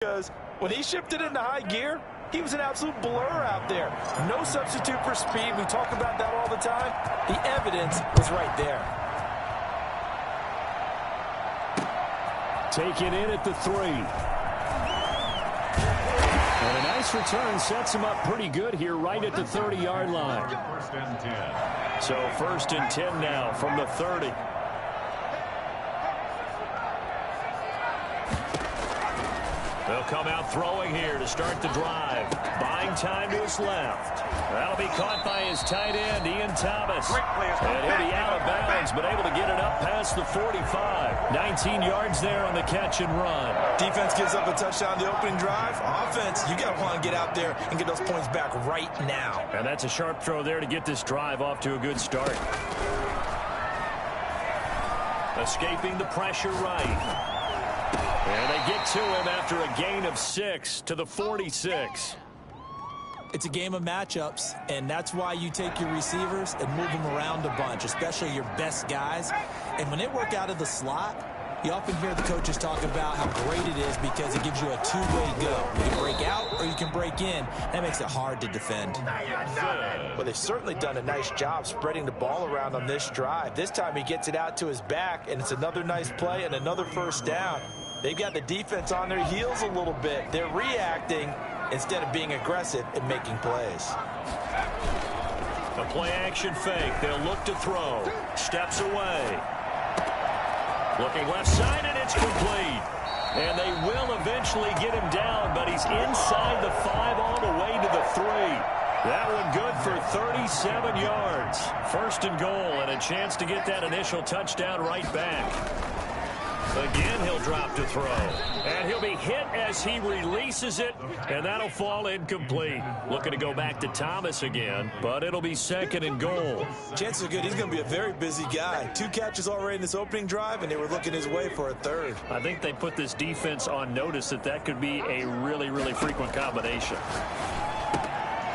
Because when he shifted into high gear, he was an absolute blur out there. No substitute for speed. We talk about that all the time. The evidence was right there. Taken in at the 3. And a nice return sets him up pretty good here right at the 30-yard line. First and 10. So 1st and 10 now from the 30. They'll come out throwing here to start the drive. Buying time to his left. That'll be caught by his tight end, Ian Thomas. And he'll be out of bounds, but able to get it up past the 45. 19 yards there on the catch and run. Defense gives up a touchdown the opening drive. Offense, you got to want to get out there and get those points back right now. And that's a sharp throw there to get this drive off to a good start. Escaping the pressure right. And they get to him after a gain of 6 to the 46. It's a game of matchups, and that's why you take your receivers and move them around a bunch, especially your best guys. And when they work out of the slot, you often hear the coaches talk about how great it is because it gives you a two-way go. You can break out or you can break in. That makes it hard to defend. Well, they've certainly done a nice job spreading the ball around on this drive. This time he gets it out to his back, and it's another nice play and another first down. They've got the defense on their heels a little bit. They're reacting instead of being aggressive and making plays. A play-action fake. They'll look to throw. Steps away. Looking left side, and it's complete. And they will eventually get him down, but he's inside the 5 all the way to the 3. That one good for 37 yards. 1st and goal, and a chance to get that initial touchdown right back. Again, he'll drop to throw. And he'll be hit as he releases it, and that'll fall incomplete. Looking to go back to Thomas again, but it'll be 2nd and goal. Chances are good he's going to be a very busy guy. 2 catches already in this opening drive, and they were looking his way for a 3rd. I think they put this defense on notice that could be a really, really frequent combination.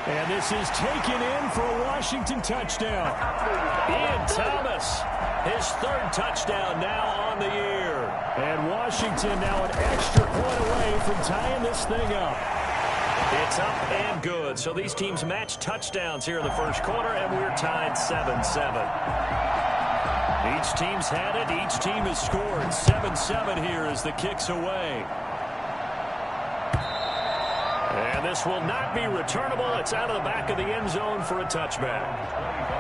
And this is taken in for a Washington touchdown. Ian Thomas, his 3rd touchdown now on the year. And Washington now an extra point away from tying this thing up. It's up and good. So these teams match touchdowns here in the first quarter, and we're tied 7-7. Each team's had it. Each team has scored. 7-7 here as the kick's away. And this will not be returnable. It's out of the back of the end zone for a touchback.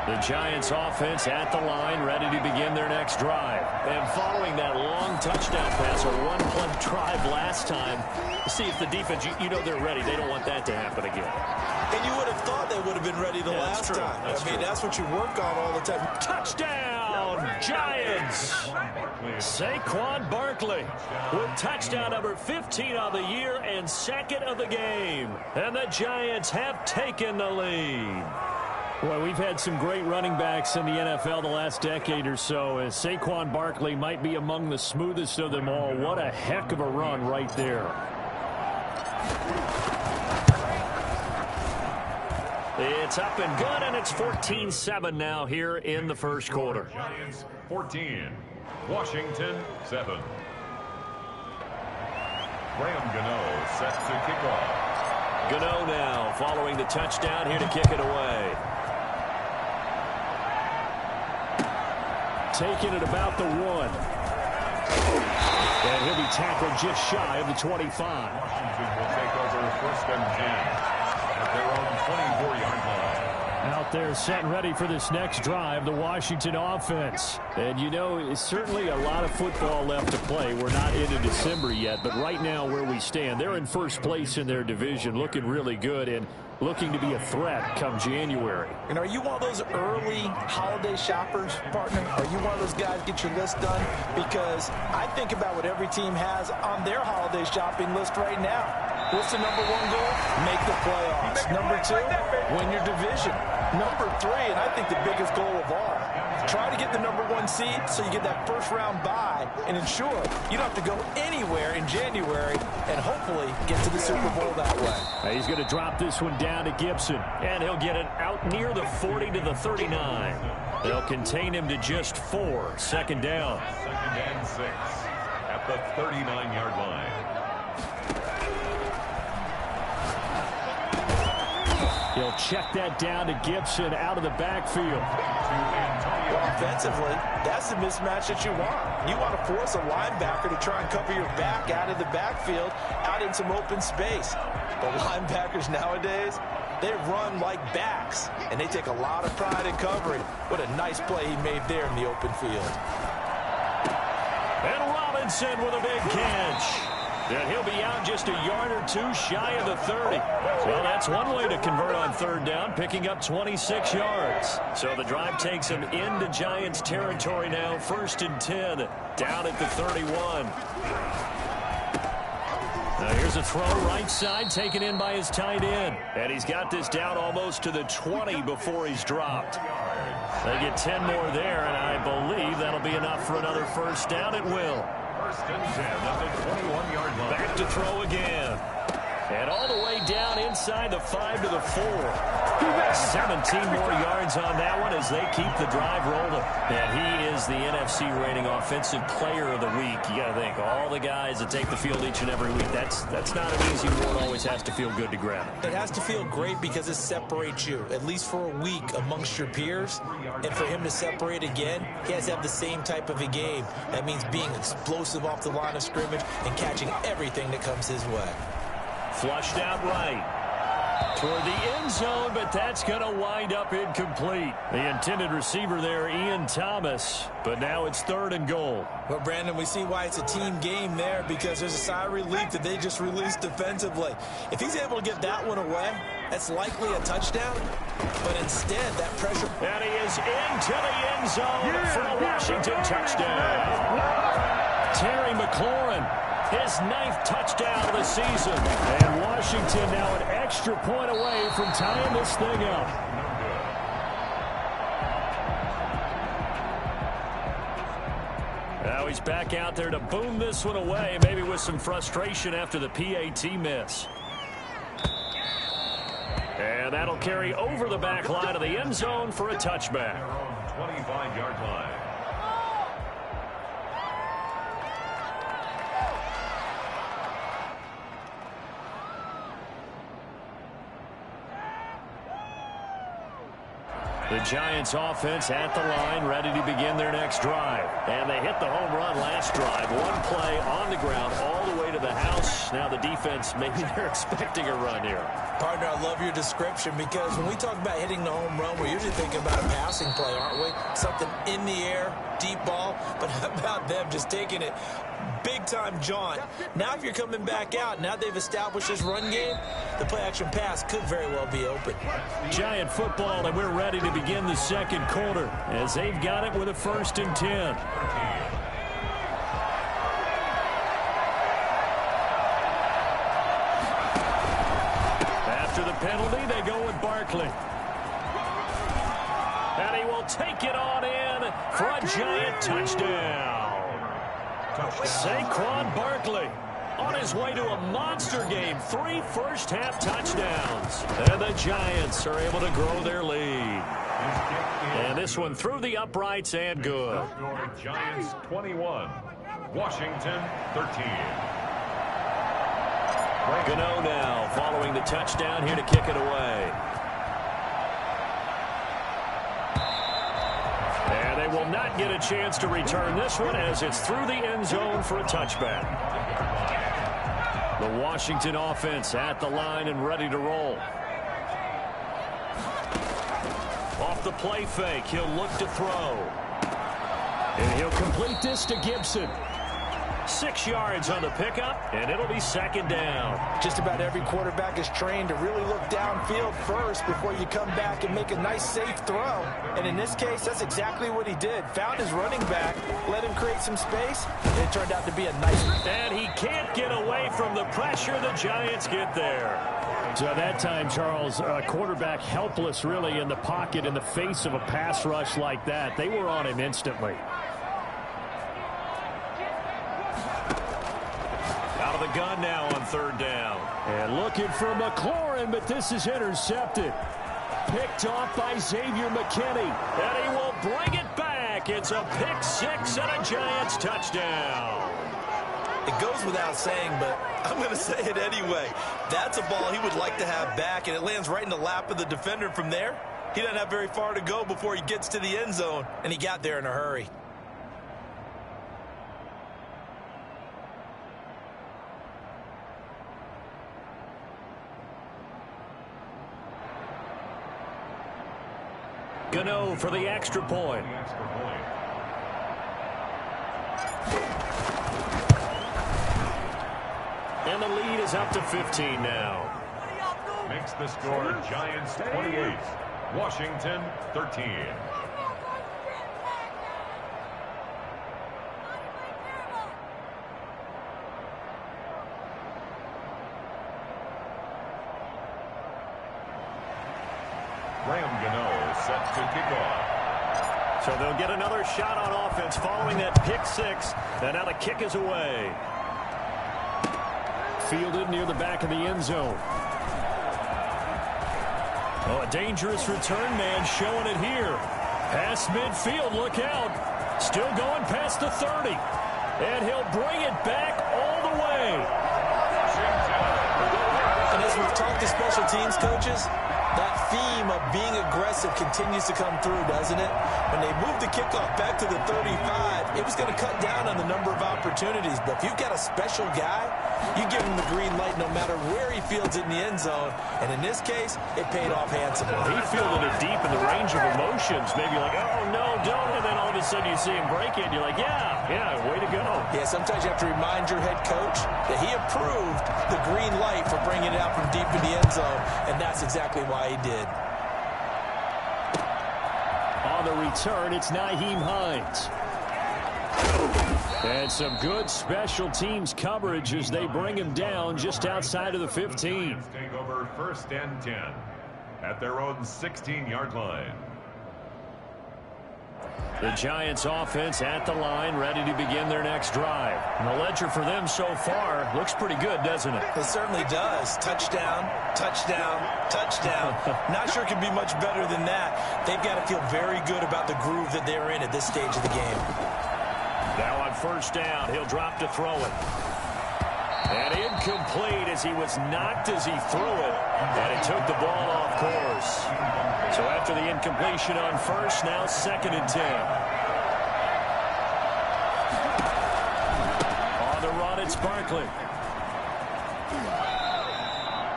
The Giants offense at the line, ready to begin their next drive. And following that long touchdown pass, a one-play drive last time, see if the defense, you know they're ready. They don't want that to happen again. And you would have thought they would have been ready the last time. That's what you work on all the time. Touchdown, Giants! Saquon Barkley with touchdown number 15 on the year and 2nd of the game. And the Giants have taken the lead. Well, we've had some great running backs in the NFL the last decade or so, as Saquon Barkley might be among the smoothest of them all. What a heck of a run right there. It's up and good, and it's 14-7 now here in the first quarter. Giants 14, Washington 7. Graham Gano set to kick off. Gano now following the touchdown here to kick it away. Taking it about the 1. And he'll be tackled just shy of the 25. Washington will take over 1st and 10 at their own 24-yard line. Out there set and ready for this next drive, the Washington offense. And you know, certainly a lot of football left to play. We're not into December yet, but right now where we stand, they're in first place in their division, looking really good and looking to be a threat come January. And are you one of those early holiday shoppers, partner? Are you one of those guys get your list done? Because I think about what every team has on their holiday shopping list right now. What's the number 1 goal? Make the playoffs. Number 2, win your division. Number 3, and I think the biggest goal of all, try to get the number 1 seed so you get that first-round bye and ensure you don't have to go anywhere in January and hopefully get to the Super Bowl that way. He's going to drop this one down to Gibson, and he'll get it out near the 40 to the 39. They'll contain him to just 4. 2nd down. 2nd and 6 at the 39-yard line. He'll check that down to Gibson out of the backfield. Offensively, that's the mismatch that you want. You want to force a linebacker to try and cover your back out of the backfield, out in some open space. The linebackers nowadays, they run like backs, and they take a lot of pride in covering. What a nice play he made there in the open field. And Robinson with a big catch. And he'll be out just a yard or two shy of the 30. Well, that's one way to convert on third down, picking up 26 yards. So the drive takes him into Giants territory now, 1st and 10, down at the 31. Now here's a throw right side, taken in by his tight end. And he's got this down almost to the 20 before he's dropped. They get 10 more there, and I believe that'll be enough for another first down. It will. 1st and 10 at the 21-yard line. Back to throw again. And all the way down inside the 5 to the 4. 17 more yards on that one as they keep the drive rolling. And he is the NFC rating offensive player of the week. You got to think, all the guys that take the field each and every week, that's not an easy one. Always has to feel good to grab it. It has to feel great because it separates you, at least for a week, amongst your peers. And for him to separate again, he has to have the same type of a game. That means being explosive off the line of scrimmage and catching everything that comes his way. Flushed out right toward the end zone, but that's going to wind up incomplete. The intended receiver there, Ian Thomas, but now it's 3rd and goal. Well, Brandon, we see why it's a team game there because there's a sigh of relief that they just released defensively. If he's able to get that one away, that's likely a touchdown, but instead that pressure. And he is into the end zone for a Washington touchdown. Terry McLaurin. His 9th touchdown of the season. And Washington now an extra point away from tying this thing up. Now he's back out there to boom this one away, maybe with some frustration after the PAT miss. And that'll carry over the back line of the end zone for a touchback. 25-yard line. The Giants offense at the line, ready to begin their next drive. And they hit the home run last drive. One play on the ground all the way to the house. Now the defense, maybe they're expecting a run here. Partner, I love your description because when we talk about hitting the home run, we're usually thinking about a passing play, aren't we? Something in the air, deep ball. But how about them just taking it big-time jaunt? Now if you're coming back out, now they've established this run game, the play-action pass could very well be open. Giant football, and we're ready to begin the second quarter as they've got it with a 1st and 10. After the penalty, they go with Barkley. And he will take it on in for a Giant touchdown. Saquon Barkley on his way to a monster game. 3 first-half touchdowns. And the Giants are able to grow their lead. And this one through the uprights and good. Giants 21, Washington 13. Gano now following the touchdown here to kick it away. And they will not get a chance to return this one as it's through the end zone for a touchback. The Washington offense at the line and ready to roll. Off the play fake, he'll look to throw. And he'll complete this to Gibson. 6 yards on the pickup, and it'll be 2nd down. Just about every quarterback is trained to really look downfield first before you come back and make a nice, safe throw. And in this case, that's exactly what he did. Found his running back, let him create some space, and it turned out to be a nice. And he can't get away from the pressure. The Giants get there. So at that time, Charles, a quarterback helpless really in the pocket in the face of a pass rush like that. They were on him instantly. Out of the gun now on 3rd down. And looking for McLaurin, but this is intercepted. Picked off by Xavier McKinney. And he will bring it back. It's a pick 6 and a Giants touchdown. It goes without saying, but I'm going to say it anyway. That's a ball he would like to have back, and it lands right in the lap of the defender from there. He doesn't have very far to go before he gets to the end zone, and he got there in a hurry. Gano for the extra point. And the lead is up to 15 now. Makes the score Giants 28, Washington 13. Set to kick off. So they'll get another shot on offense following that pick six. And now the kick is away. Fielded near the back of the end zone. Oh, a dangerous return man showing it here. Past midfield, look out. Still going past the 30. And he'll bring it back all the way. And as we've talked to special teams coaches, that theme of being aggressive continues to come through, doesn't it? When they moved the kickoff back to the 35, it was going to cut down on the number of opportunities. But if you've got a special guy, you give him the green light no matter where he fields it in the end zone. And in this case, it paid off handsomely. He fielded it deep in the range of emotions. Maybe like, oh, no, don't. And then all of a sudden you see him break it, and you're like, yeah, way to go. Yeah, sometimes you have to remind your head coach that he approved the green light for bringing it out from deep in the end zone, and that's exactly why he did. On the return, it's Nyheim Hines. And some good special teams coverage as they bring him down just outside of the 15. Take over 1st and 10 at their own 16-yard line. The Giants offense at the line, ready to begin their next drive. And the ledger for them so far looks pretty good, doesn't it? It certainly does. Touchdown, touchdown, touchdown. Not sure it can be much better than that. They've got to feel very good about the groove that they're in at this stage of the game. Now on 1st down, he'll drop to throw it. And incomplete as he was knocked as he threw it. And he took the ball off course. So after the incompletion on 1st, now 2nd and 10. On the run, it's Barkley.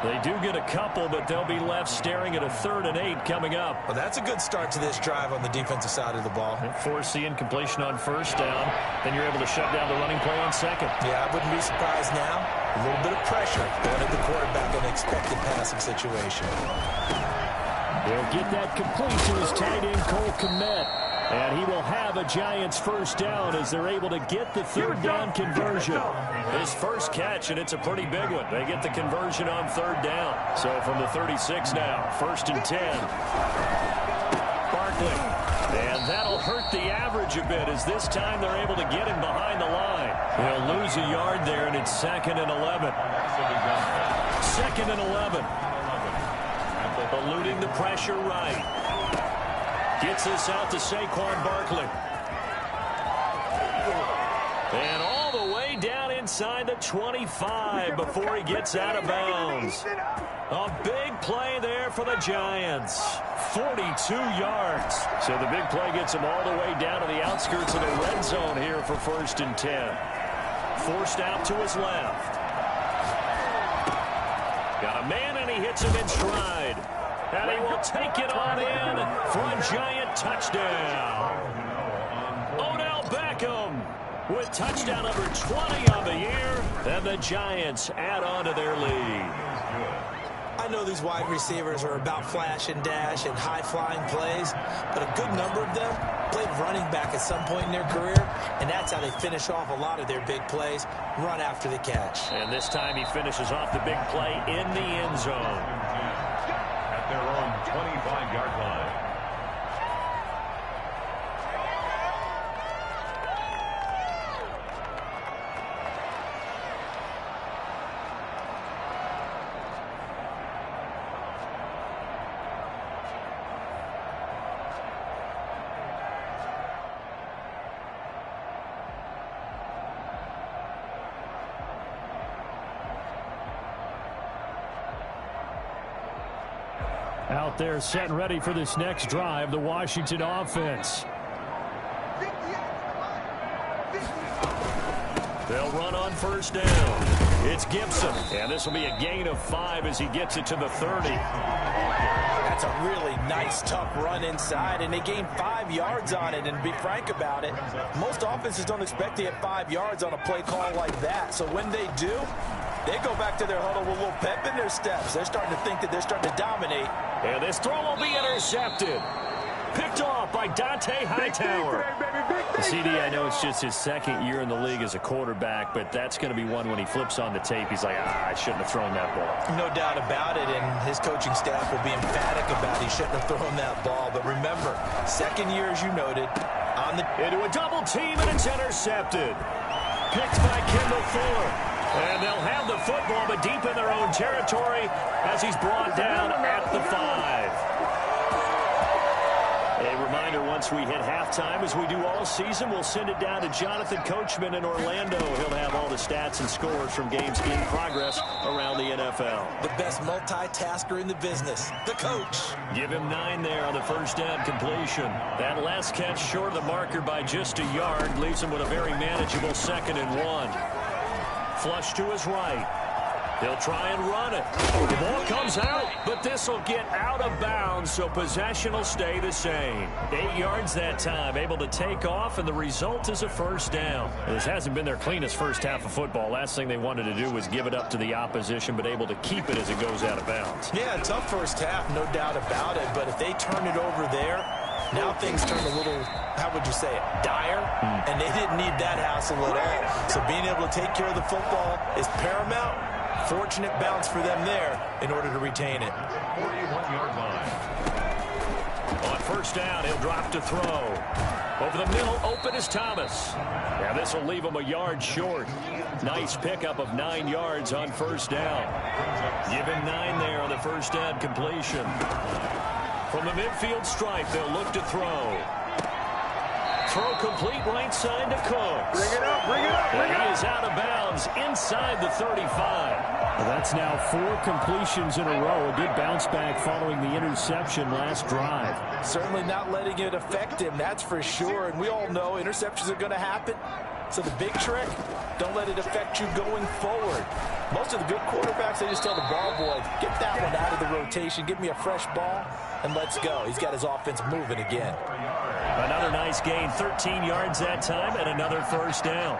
They do get a couple, but they'll be left staring at a 3rd and 8 coming up. Well, that's a good start to this drive on the defensive side of the ball. Force the incompletion on 1st down. Then you're able to shut down the running play on 2nd. Yeah, I wouldn't be surprised now. A little bit of pressure going at the quarterback in an expected passing situation. They'll get that complete to his tight end, Cole Kmet. And he will have a Giants 1st down as they're able to get the 3rd down conversion. His first catch, and it's a pretty big one. They get the conversion on 3rd down. So from the 36 now, 1st and 10. Barkley. And that'll hurt the average a bit as this time they're able to get him behind the line. He'll lose a yard there, and it's 2nd and 11. 2nd and 11. Eluding the pressure right. Gets this out to Saquon Barkley. And all the way down inside the 25 before he gets out of bounds. A big play there for the Giants. 42 yards. So the big play gets him all the way down to the outskirts of the red zone here for 1st and 10. Forced out to his left. Got a man, and he hits him in stride. And he will take it on in for a Giant touchdown. Odell Beckham with touchdown number 20 on the year. And the Giants add on to their lead. I know these wide receivers are about flash and dash and high-flying plays, but a good number of them played running back at some point in their career, and that's how they finish off a lot of their big plays, run after the catch. And this time he finishes off the big play in the end zone. At their own 25-yard line. Out there set and ready for this next drive, the Washington offense. They'll run on first down. It's Gibson, and this will be a gain of 5 as he gets it to the 30. That's a really nice, tough run inside, and they gained 5 yards on it. And to be frank about it, most offenses don't expect to get 5 yards on a play call like that. So when they do, they go back to their huddle with a little pep in their steps. They're starting to think that they're starting to dominate. And this throw will be intercepted. Picked off by Dante Hightower. CD, I know it's just his second year in the league as a quarterback, but that's going to be one when he flips on the tape. He's like, I shouldn't have thrown that ball. No doubt about it, and his coaching staff will be emphatic about he shouldn't have thrown that ball. But remember, second year, as you noted, on the into a double team, and it's intercepted. Picked by Kendall Fuller. And they'll have the football, but deep in their own territory as he's brought down at the 5. A reminder, once we hit halftime, as we do all season, we'll send it down to Jonathan Coachman in Orlando. He'll have all the stats and scores from games in progress around the NFL. The best multitasker in the business, the coach. Give him 9 there on the first down completion. That last catch short of the marker by just a yard leaves him with a very manageable 2nd and 1. Flush to his right. They'll try and run it. The ball comes out, but this will get out of bounds, so possession will stay the same. 8 yards that time, able to take off, and the result is a first down. This hasn't been their cleanest first half of football. Last thing they wanted to do was give it up to the opposition, but able to keep it as it goes out of bounds. Yeah, tough first half, no doubt about it, but if they turn it over there, now things turn a little, how would you say it, dire, and they didn't need that hassle at all. So being able to take care of the football is paramount. Fortunate bounce for them there in order to retain it. 41-yard line. On first down, he'll drop to throw. Over the middle, open is Thomas. Now this will leave him a yard short. Nice pickup of 9 yards on first down. Give him 9 there on the first down completion. From the midfield stripe, they'll look to throw. Throw complete right side to Cooks. Bring it up, bring it up, bring it up. He is out of bounds inside the 35. Well, that's now 4 completions in a row. A good bounce back following the interception last drive. Certainly not letting it affect him, that's for sure. And we all know interceptions are going to happen. So the big trick, don't let it affect you going forward. Most of the good quarterbacks, they just tell the ball boy, get that one out of the rotation, give me a fresh ball, and let's go. He's got his offense moving again. Another nice gain, 13 yards that time, and another first down.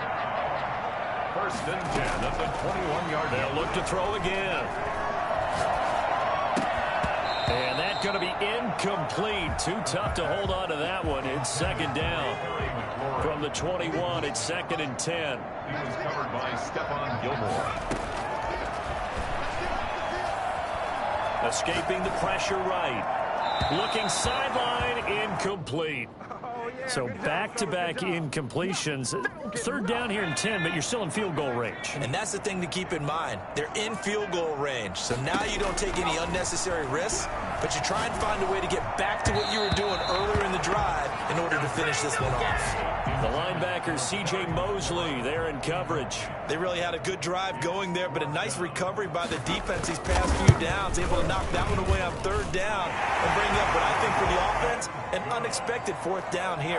First and 10 at the 21-yard line. They'll look to throw again. And that's going to be incomplete. Too tough to hold on to that one. It's 2nd down. From the 21, it's 2nd and 10. He was covered by Stephon Gilmore. Escaping the pressure right. Looking sideline, incomplete. So back-to-back incompletions. 3rd down here and 10, but you're still in field goal range. And that's the thing to keep in mind. They're in field goal range. So now you don't take any unnecessary risks, but you try and find a way to get back to what you were doing earlier in the drive in order to finish this one off. The linebacker, C.J. Mosley, there in coverage. They really had a good drive going there, but a nice recovery by the defense these past few downs, able to knock that one away on 3rd down and bring up what I think for the offense, an unexpected 4th down here.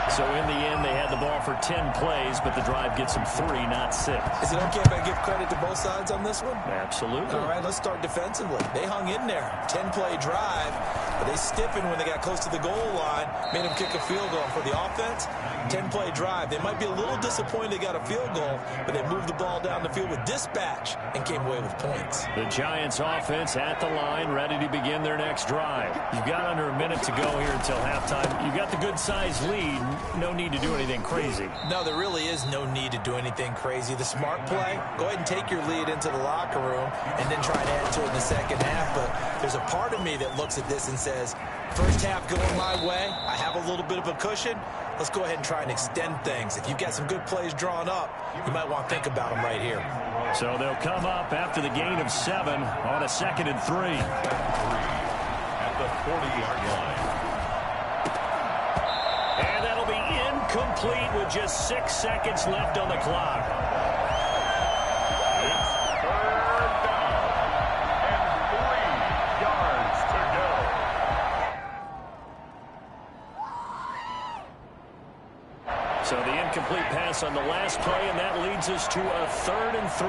So in the end, they had the ball for 10 plays, but the drive gets them 3, not 6. Is it okay if I give credit to both sides on this one? Absolutely. All right, let's start defensively. They hung in there. 10-play drive, but they stiffened when they got close to the goal line, made them kick a field goal. For the offense, 10-play drive. They might be a little disappointed they got a field goal, but they moved the ball down the field with dispatch and came away with points. The Giants offense at the line, ready to begin their next drive. You've got under a minute to go here until halftime. You've got the good-sized lead. No need to do anything crazy. No, there really is no need to do anything crazy. The smart play, go ahead and take your lead into the locker room and then try to add to it in the second half. But there's a part of me that looks at this and says, first half going my way, I have a little bit of a cushion. Let's go ahead and try and extend things. If you've got some good plays drawn up, you might want to think about them right here. So they'll come up after the gain of 7 on a 2nd and 3. At the 40-yard line. And that'll be incomplete with just 6 seconds left on the clock. It's 3rd down and 3 yards. pass on the last play, and that leads us to a 3rd and 3.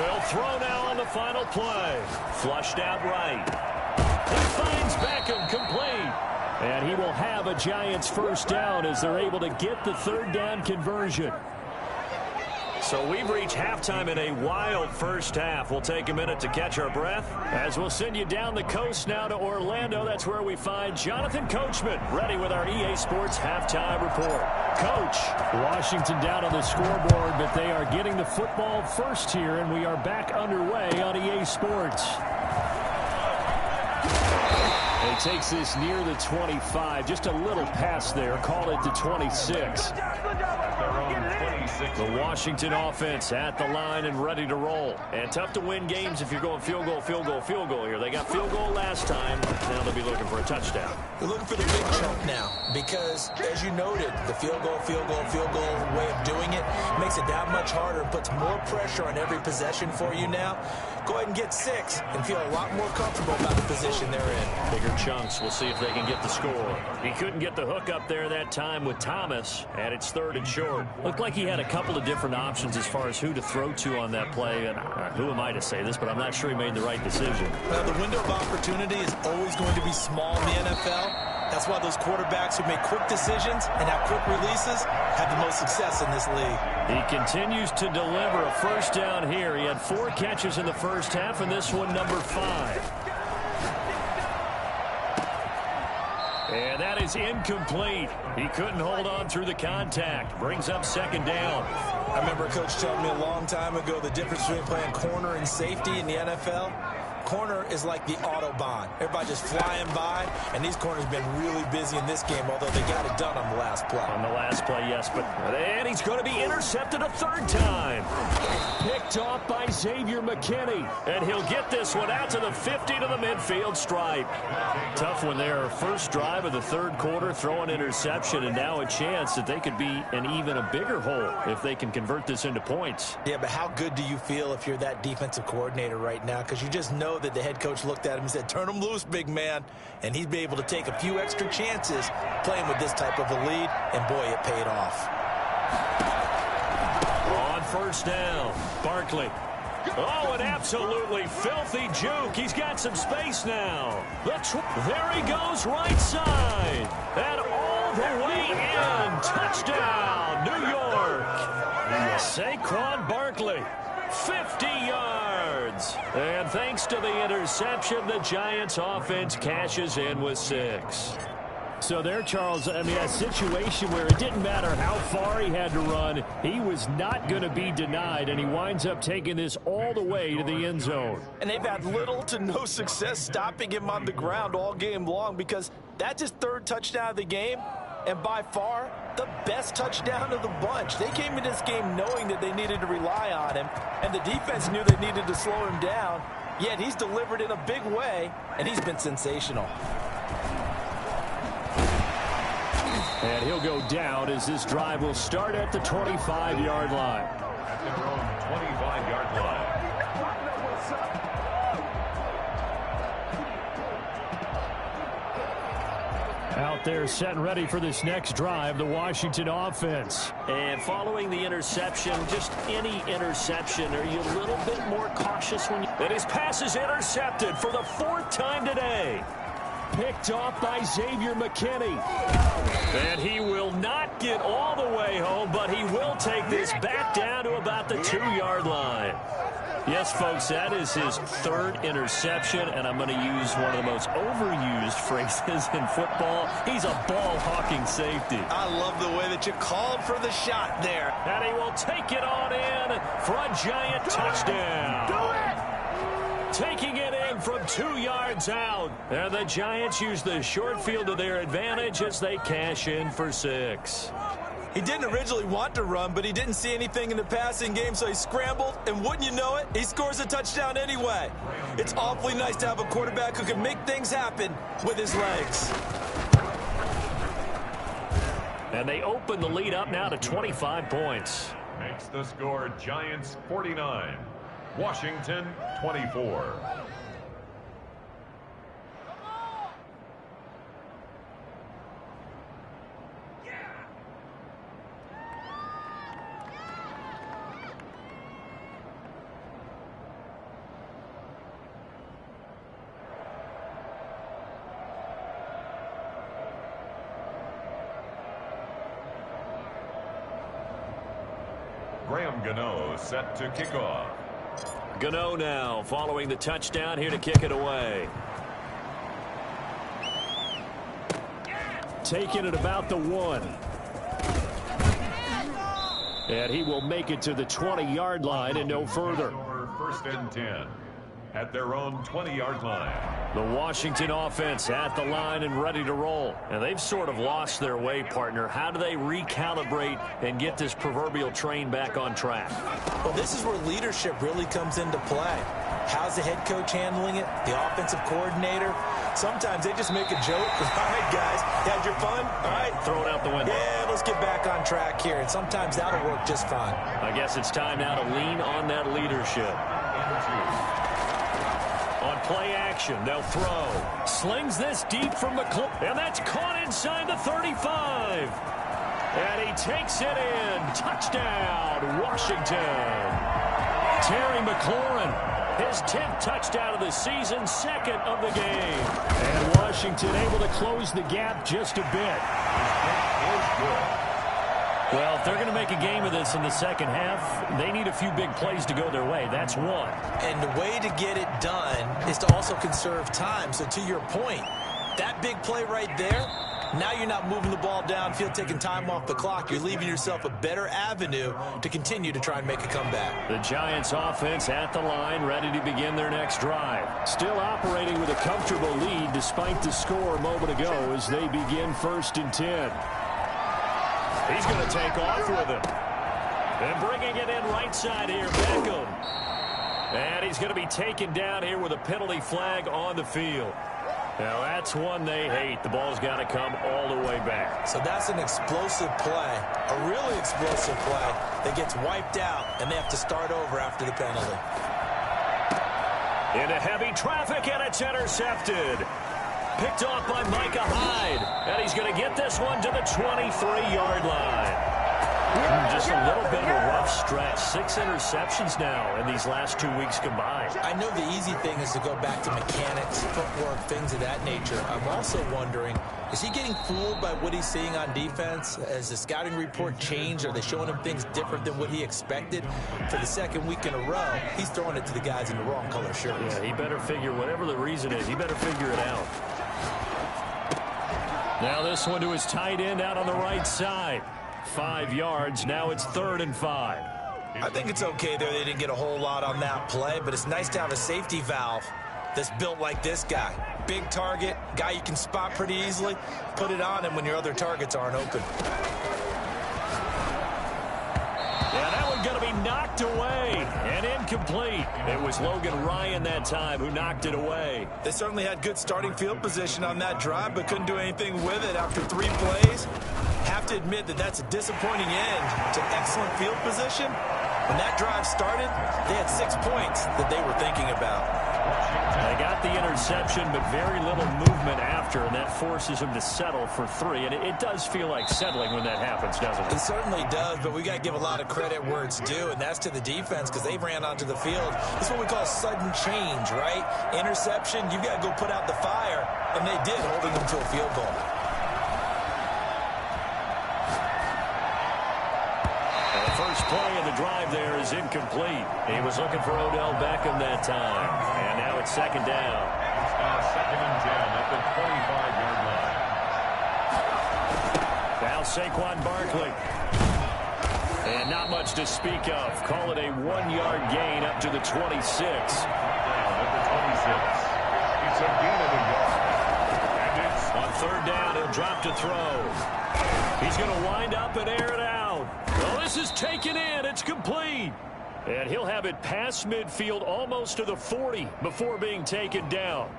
They'll throw now on the final play. Flushed out right. He finds Beckham complete. And he will have a Giants first down as they're able to get the 3rd down conversion. So we've reached halftime in a wild first half. We'll take a minute to catch our breath as we'll send you down the coast now to Orlando. That's where we find Jonathan Coachman ready with our EA Sports halftime report. Coach, Washington down on the scoreboard, but they are getting the football first here, and we are back underway on EA Sports. He takes this near the 25, just a little pass there, call it the 26. The Washington offense at the line and ready to roll. And tough to win games if you're going field goal, field goal, field goal here. They got field goal last time. Now they'll be looking for a touchdown. They're looking for the big chunk now because, as you noted, the field goal way of doing it makes it that much harder and puts more pressure on every possession for you now. Go ahead and get 6 and feel a lot more comfortable about the position they're in. Bigger chunks. We'll see if they can get the score. He couldn't get the hook up there that time with Thomas, and it's 3rd and short. Looked like he had a couple of different options as far as who to throw to on that play. And who am I to say this, but I'm not sure he made the right decision. Well, the window of opportunity is always going to be small in the NFL. That's why those quarterbacks who make quick decisions and have quick releases have the most success in this league. He continues to deliver a first down here. He had 4 catches in the first half, and this one number 5. And that is incomplete. He couldn't hold on through the contact. Brings up 2nd down. I remember a coach telling me a long time ago the difference between playing corner and safety in the NFL. Corner is like the Autobahn. Everybody just flying by, and these corners have been really busy in this game, although they got it done on the last play. On the last play, yes, and he's going to be intercepted a 3rd time. Picked off by Xavier McKinney, and he'll get this one out to the 50 to the midfield stripe. Tough one there. First drive of the 3rd quarter, throw an interception, and now a chance that they could be in even a bigger hole if they can convert this into points. Yeah, but how good do you feel if you're that defensive coordinator right now? Because you just know that the head coach looked at him and said, turn him loose, big man. And he'd be able to take a few extra chances playing with this type of a lead, and boy, it paid off. On first down, Barkley. Oh, an absolutely filthy juke. He's got some space now. There he goes, right side. And all the way in. Touchdown, New York. Saquon Barkley, 50 yards. And thanks to the interception, the Giants offense cashes in with 6. So there, Charles, I mean, a situation where it didn't matter how far he had to run, he was not going to be denied, and he winds up taking this all the way to the end zone. And they've had little to no success stopping him on the ground all game long because that's his 3rd touchdown of the game, and by far the best touchdown of the bunch. They came in this game knowing that they needed to rely on him, and the defense knew they needed to slow him down, yet he's delivered in a big way, and he's been sensational. And he'll go down as this drive will start at the 25-yard line. At their own 25-yard line. Out there set and ready for this next drive, the Washington offense. And following the interception, just any interception, are you a little bit more cautious when you... And his pass is intercepted for the 4th time today. Picked off by Xavier McKinney. And he will not get all the way home, but he will take this back down to about the 2-yard line. Yes, folks, that is his 3rd interception, and I'm going to use one of the most overused phrases in football. He's a ball-hawking safety. I love the way that you called for the shot there. And he will take it on in for a Giant touchdown. Do it! Taking it in from 2 yards out. And the Giants use the short field to their advantage as they cash in for 6. He didn't originally want to run, but he didn't see anything in the passing game, so he scrambled, and wouldn't you know it, he scores a touchdown anyway. It's awfully nice to have a quarterback who can make things happen with his legs. And they open the lead up now to 25 points. Makes the score Giants 49, Washington 24. Graham Gano set to kick off. Gano now following the touchdown here to kick it away. Taking it about the 1. And he will make it to the 20-yard line and no further. First and 10 at their own 20-yard line. The Washington offense at the line and ready to roll. And they've sort of lost their way, partner. How do they recalibrate and get this proverbial train back on track? Well, this is where leadership really comes into play. How's the head coach handling it? The offensive coordinator? Sometimes they just make a joke. All right, guys, you had your fun? All right. Throw it out the window. Yeah, let's get back on track here. And sometimes that'll work just fine. I guess it's time now to lean on that leadership. On play action, they'll throw. Slings this deep from the clip. And that's caught inside the 35. And he takes it in. Touchdown, Washington. Terry McLaurin, his 10th touchdown of the season, 2nd of the game. And Washington able to close the gap just a bit. Well, if they're going to make a game of this in the second half, they need a few big plays to go their way. That's one. And the way to get it done is to also conserve time. So to your point, that big play right there, now you're not moving the ball downfield, taking time off the clock. You're leaving yourself a better avenue to continue to try and make a comeback. The Giants offense at the line, ready to begin their next drive. Still operating with a comfortable lead despite the score a moment ago as they begin 1st and 10. He's going to take off with him. And bringing it in right side here, Beckham. And he's going to be taken down here with a penalty flag on the field. Now, that's one they hate. The ball's got to come all the way back. So that's an explosive play, a really explosive play that gets wiped out, and they have to start over after the penalty. Into heavy traffic, and it's intercepted. Picked off by Micah Hyde. And he's going to get this one to the 23-yard line. Just a little bit of a rough stretch. 6 interceptions now in these last 2 weeks combined. I know the easy thing is to go back to mechanics, footwork, things of that nature. I'm also wondering, is he getting fooled by what he's seeing on defense? Has the scouting report changed? Are they showing him things different than what he expected? For the 2nd week in a row, he's throwing it to the guys in the wrong color shirts. Yeah, he better figure, whatever the reason is, he better figure it out. Now this one to his tight end out on the right side. 5 yards. Now it's 3rd and 5. I think it's okay there. They didn't get a whole lot on that play, but it's nice to have a safety valve that's built like this guy. Big target, guy you can spot pretty easily. Put it on him when your other targets aren't open. Yeah, that one going to be knocked away and incomplete. It was Logan Ryan that time who knocked it away. They certainly had good starting field position on that drive, but couldn't do anything with it after 3 plays. Have to admit that that's a disappointing end to excellent field position. When that drive started, they had 6 points that they were thinking about. They got the interception, but very little movement after, and that forces them to settle for 3. And it does feel like settling when that happens, doesn't it? It certainly does, but we got to give a lot of credit where it's due, and that's to the defense because they ran onto the field. It's what we call sudden change, right? Interception, you've got to go put out the fire, and they did, holding them to a field goal. First play of the drive there is incomplete. He was looking for Odell Beckham that time. And now it's 2nd down. It's now 2nd and 10 at the 25-yard line. Now Saquon Barkley. And not much to speak of. Call it a 1-yard gain up to the 26. Down at the 26. It's a gain of a yard. And it's on 3rd down, he'll drop to throw. He's going to wind up and air it out. Well, this is taken in. It's complete. And he'll have it past midfield almost to the 40 before being taken down.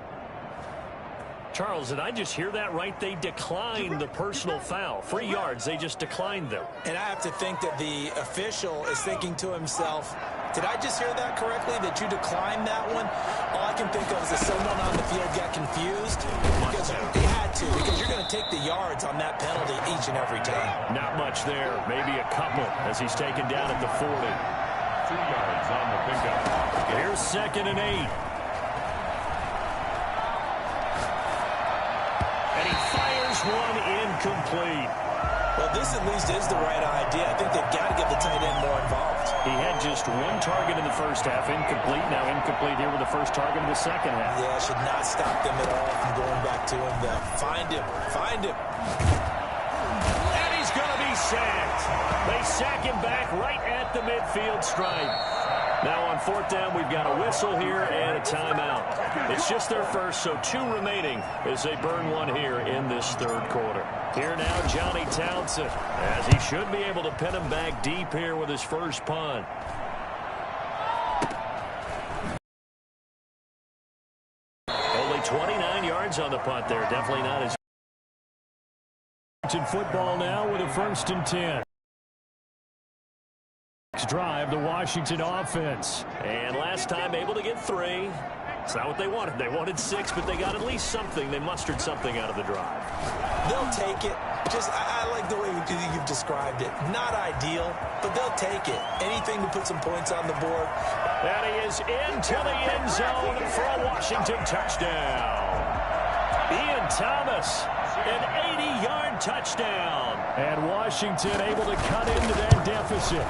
Charles, did I just hear that right? They declined the personal foul. 3 yards, they just declined them. And I have to think that the official is thinking to himself, did I just hear that correctly, that you declined that one? All I can think of is that someone on the field got confused because they had to, because you're going to take the yards on that penalty each and every time. Not much there, maybe a couple as he's taken down at the 40. 2 yards on the pickup. Here's 2nd and 8. And he fires one incomplete. Well, this at least is the right idea. I think they've got to get the tight end more involved. just one target in the first half, incomplete. Now incomplete here with the first target in the second half. Yeah, should not stop them at all from going back to him, though. Find him. Find him. And he's going to be sacked. They sack him back right at the midfield stripe. Now on fourth down, we've got a whistle here and a timeout. It's just their first, so 2 remaining as they burn one here in this third quarter. Here now, Johnny Townsend, as he should be able to pin him back deep here with his first punt. Only 29 yards on the punt there. Definitely not as... Football now with a 1st and 10. Drive the Washington offense. And last time able to get 3. It's not what they wanted. They wanted 6, but they got at least something. They mustered something out of the drive. They'll take it. I like the way you've described it. Not ideal, but they'll take it. Anything to put some points on the board. And he is into the end zone for a Washington touchdown. Ian Thomas, an 80-yard touchdown. And Washington able to cut into that deficit.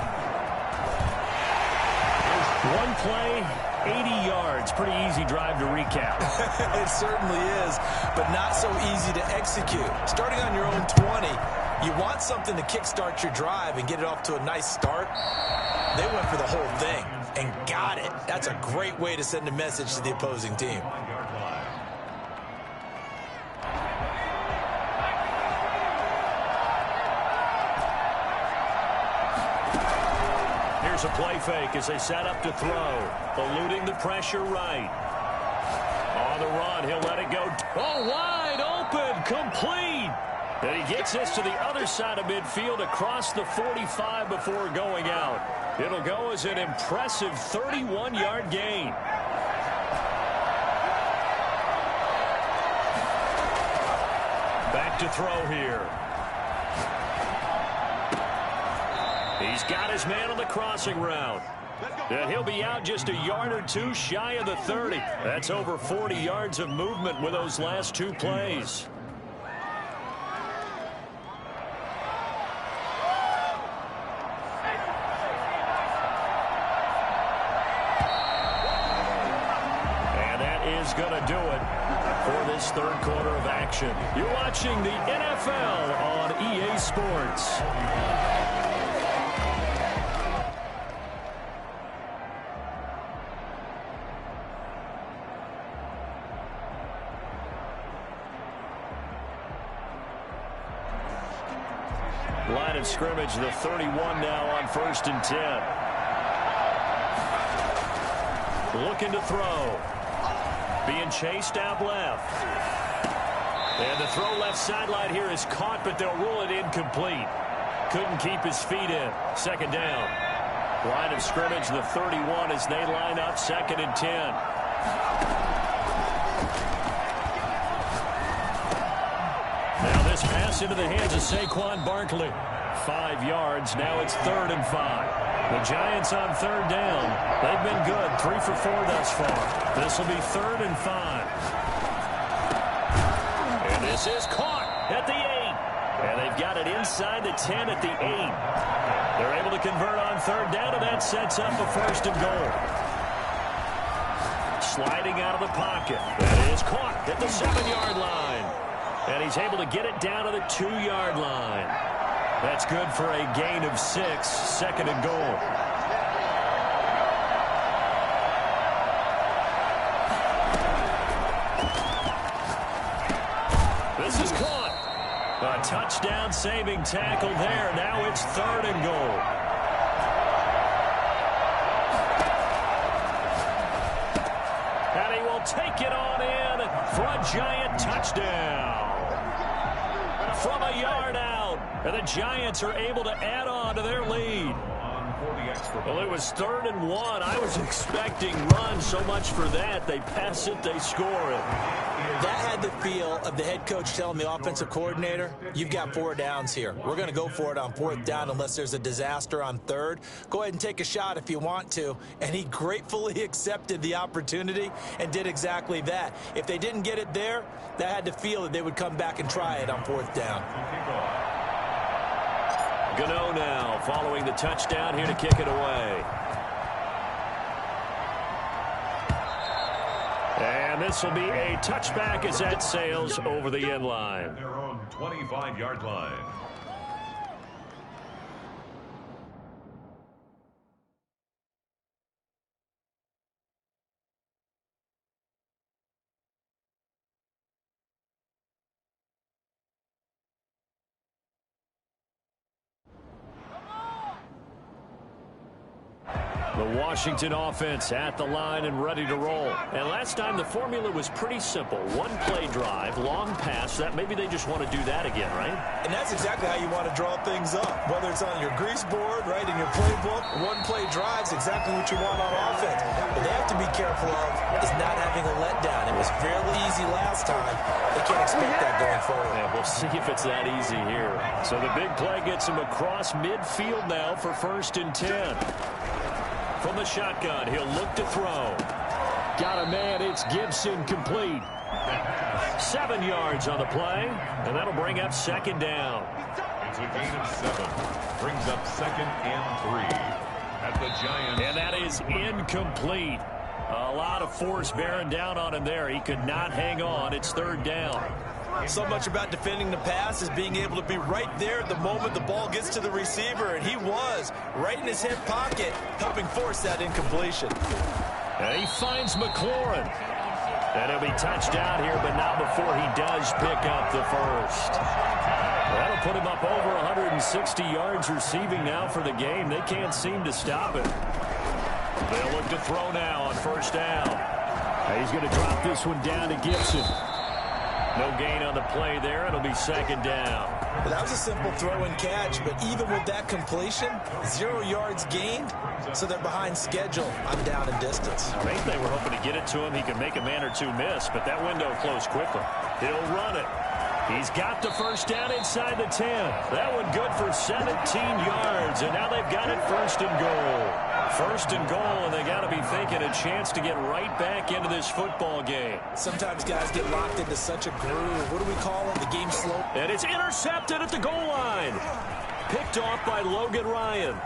One play, 80 yards. Pretty easy drive to recap. It certainly is, but not so easy to execute. Starting on your own 20, you want something to kickstart your drive and get it off to a nice start. They went for the whole thing and got it. That's a great way to send a message to the opposing team. Here's a play fake as they set up to throw. Eluding the pressure right. On the run, he'll let it go. Oh, wide open, complete. And he gets this to the other side of midfield across the 45 before going out. It'll go as an impressive 31-yard gain. Back to throw here. He's got his man on the crossing route. And he'll be out just a yard or 2 shy of the 30. That's over 40 yards of movement with those last 2 plays. And that is going to do it for this third quarter of action. You're watching the NFL on EA Sports. Line of scrimmage, the 31 now on 1st and 10. Looking to throw. Being chased out left. And the throw left sideline here is caught, but they'll rule it incomplete. Couldn't keep his feet in. 2nd down. Line of scrimmage, the 31 as they line up 2nd and 10. Now this pass into the hands of Saquon Barkley. 5 yards. Now it's 3rd and 5. The Giants on 3rd down. They've been good. 3 for 4 thus far. This will be 3rd and 5. And this is caught at the 8. And they've got it inside the 10 at the 8. They're able to convert on 3rd down, and that sets up a 1st and goal. Sliding out of the pocket. That is caught at the 7-yard line. And he's able to get it down to the 2-yard line. That's good for a gain of 6, 2nd and goal. This is caught. A touchdown-saving tackle there. Now it's 3rd and goal. And he will take it on in for a Giant touchdown. From a yard out, and the Giants are able to add on to their lead. Well, it was 3rd and 1. I was expecting run. So much for that. They pass it, they score it. That had the feel of the head coach telling the offensive coordinator, you've got 4 downs here. We're going to go for it on 4th down unless there's a disaster on 3rd. Go ahead and take a shot if you want to. And he gratefully accepted the opportunity and did exactly that. If they didn't get it there, that had to feel that they would come back and try it on 4th down. Gano now following the touchdown here to kick it away. And this will be a touchback as that sails over the end line. Their own 25-yard line. The Washington offense at the line and ready to roll. And last time the formula was pretty simple. One play drive, long pass. That maybe they just want to do that again, right? And that's exactly how you want to draw things up. Whether it's on your grease board, right, in your playbook, one play drive's exactly what you want on offense. But they have to be careful of is not having a letdown. It was fairly easy last time. They can't expect that going forward. Yeah, we'll see if it's that easy here. So the big play gets him across midfield now for 1st and 10. From the shotgun, he'll look to throw. Got a man, it's Gibson, complete. 7 yards on the play, and that'll bring up 2nd down. It's a gain of 7. Brings up 2nd and 3 at the Giants. And that is incomplete. A lot of force bearing down on him there. He could not hang on. It's 3rd down. So much about defending the pass is being able to be right there at the moment the ball gets to the receiver, and he was right in his hip pocket, helping force that incompletion. And he finds McLaurin. And he'll be touched out here, but not before he does pick up the 1st. That'll put him up over 160 yards receiving now for the game. They can't seem to stop it. They'll look to throw now on 1st down. He's going to drop this one down to Gibson. No gain on the play there. It'll be 2nd down. Well, that was a simple throw and catch, but even with that completion, 0 yards gained, so they're behind schedule on down and distance. I think they were hoping to get it to him. He could make a man or two miss, but that window closed quickly. He'll run it. He's got the 1st down inside the 10. That one good for 17 yards, and now they've got it 1st and goal. 1st and goal, and they got to be thinking a chance to get right back into this football game. Sometimes guys get locked into such a groove. What do we call it? The game slow. And it's intercepted at the goal line. Picked off by Logan Ryan.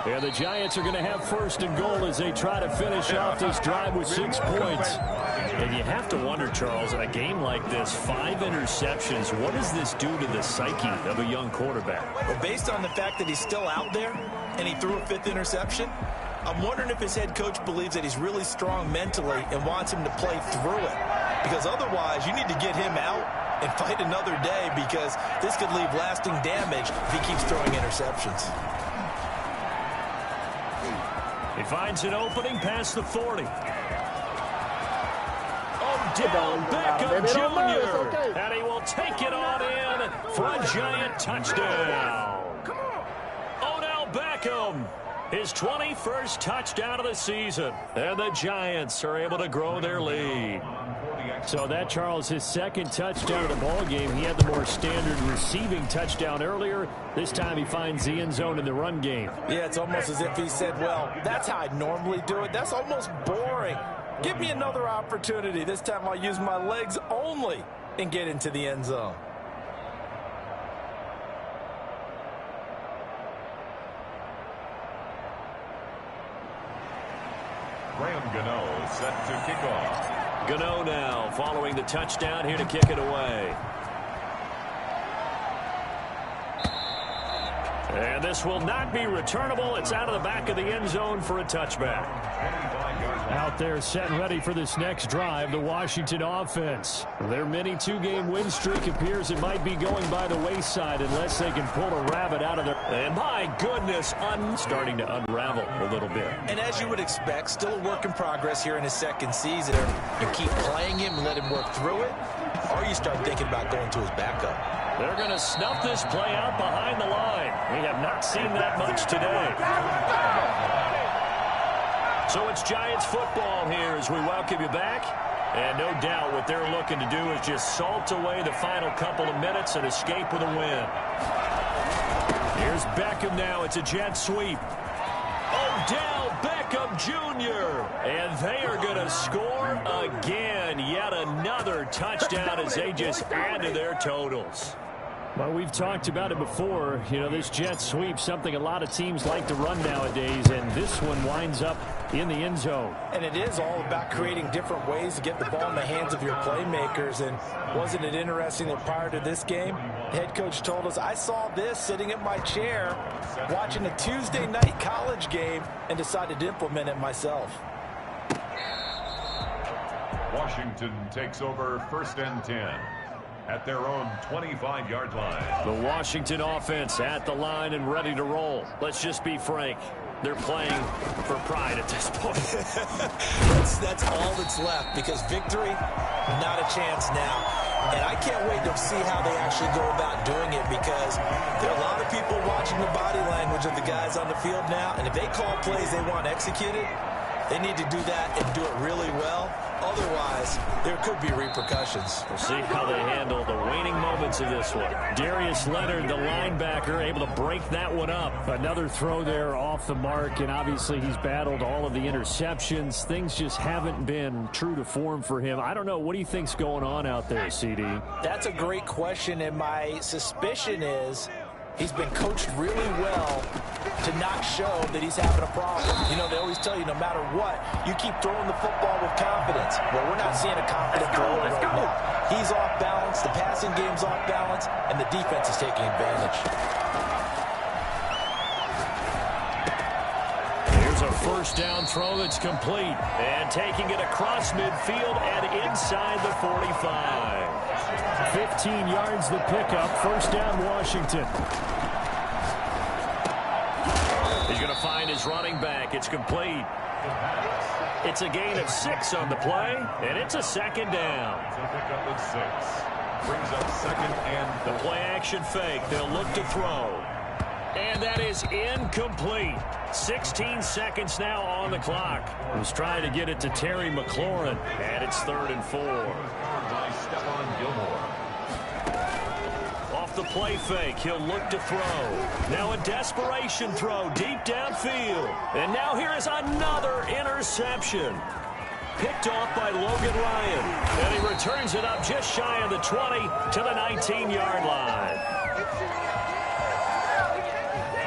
And the Giants are going to have 1st and goal as they try to finish off this drive with 6 points. And you have to wonder, Charles, in a game like this, 5 interceptions, what does this do to the psyche of a young quarterback? Well, based on the fact that he's still out there and he threw a 5th interception, I'm wondering if his head coach believes that he's really strong mentally and wants him to play through it. Because otherwise, you need to get him out and fight another day, because this could leave lasting damage if he keeps throwing interceptions. He finds an opening past the 40. Down Beckham Jr. And he will take it on in for a Giant touchdown. Odell Beckham, his 21st touchdown of the season. And the Giants are able to grow their lead. So that, Charles, his 2nd touchdown of the ball game. He had the more standard receiving touchdown earlier. This time he finds the end zone in the run game. Yeah, it's almost as if he said, well, that's how I normally do it. That's almost boring. Give me another opportunity. This time I'll use my legs only and get into the end zone. Graham Gano set to kick off. Gano now following the touchdown here to kick it away. And this will not be returnable. It's out of the back of the end zone for a touchback. Out there set and ready for this next drive, the Washington offense. Their mini 2-game win streak appears it might be going by the wayside unless they can pull a rabbit out of there. And my goodness, starting to unravel a little bit. And as you would expect, still a work in progress here in his 2nd season. You keep playing him and let him work through it, or you start thinking about going to his backup. They're going to snuff this play out behind the line. We have not seen that much today. So it's Giants football here as we welcome you back. And no doubt what they're looking to do is just salt away the final couple of minutes and escape with a win. Here's Beckham now. It's a jet sweep. Odell Beckham Jr. And they are going to score again. Yet another touchdown as they just add to their totals. Well, we've talked about it before. You know, this jet sweep, something a lot of teams like to run nowadays, and this one winds up in the end zone. And it is all about creating different ways to get the ball in the hands of your playmakers. And wasn't it interesting that prior to this game, the head coach told us, I saw this sitting in my chair watching a Tuesday night college game and decided to implement it myself. Washington takes over 1st and 10 at their own 25-yard line. The Washington offense at the line and ready to roll. Let's just be frank. They're playing for pride at this point. that's all that's left, because victory, not a chance now. And I can't wait to see how they actually go about doing it, because there are a lot of people watching the body language of the guys on the field now, and if they call plays they want executed, they need to do that and do it really well. Otherwise, there could be repercussions. We'll see how they handle the waning moments of this one. Darius Leonard, the linebacker, able to break that one up. Another throw there off the mark, and obviously he's battled all of the interceptions. Things just haven't been true to form for him. I don't know. What do you think's going on out there, CD? That's a great question, and my suspicion is he's been coached really well to not show that he's having a problem. You know, they always tell you no matter what, you keep throwing the football with confidence. Well, we're not seeing a confident thrower right now. He's off balance, the passing game's off balance, and the defense is taking advantage. Here's a first down throw that's complete. And taking it across midfield and inside the 45. 15 yards the pickup. First down, Washington. He's going to find his running back. It's complete. It's a gain of 6 on the play, and it's a second down. It's a pickup of 6. Brings up 2nd and the play action fake. They'll look to throw. And that is incomplete. 16 seconds now on the clock. He was trying to get it to Terry McLaurin, and it's 3rd and 4. by Stephon Gilmore. Off the play fake, he'll look to throw. Now a desperation throw deep downfield. And now here is another interception. Picked off by Logan Ryan. And he returns it up just shy of the 20 to the 19-yard line.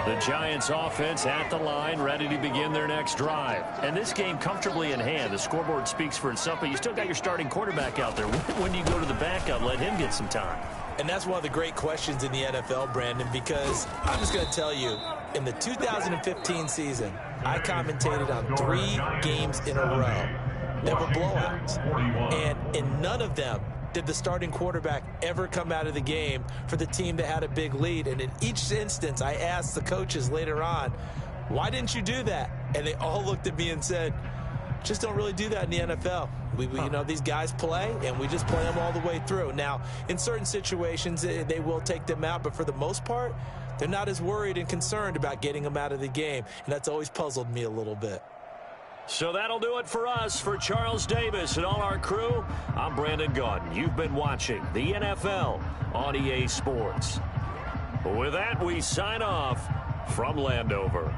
The Giants offense at the line, ready to begin their next drive. And this game comfortably in hand. The scoreboard speaks for itself, but you still got your starting quarterback out there. When do you go to the backup, let him get some time? And that's one of the great questions in the NFL, Brandon, because I'm just going to tell you, in the 2015 season, I commentated on 3 games in a row that were blowouts. And in none of them did the starting quarterback ever come out of the game for the team that had a big lead. And in each instance, I asked the coaches later on, why didn't you do that? And they all looked at me and said, just don't really do that in the NFL. We you know, these guys play, and we just play them all the way through. Now, in certain situations, they will take them out, but for the most part, they're not as worried and concerned about getting them out of the game, and that's always puzzled me a little bit. So that'll do it for us. For Charles Davis and all our crew, I'm Brandon Gaudin. You've been watching the NFL on EA Sports. With that, we sign off from Landover.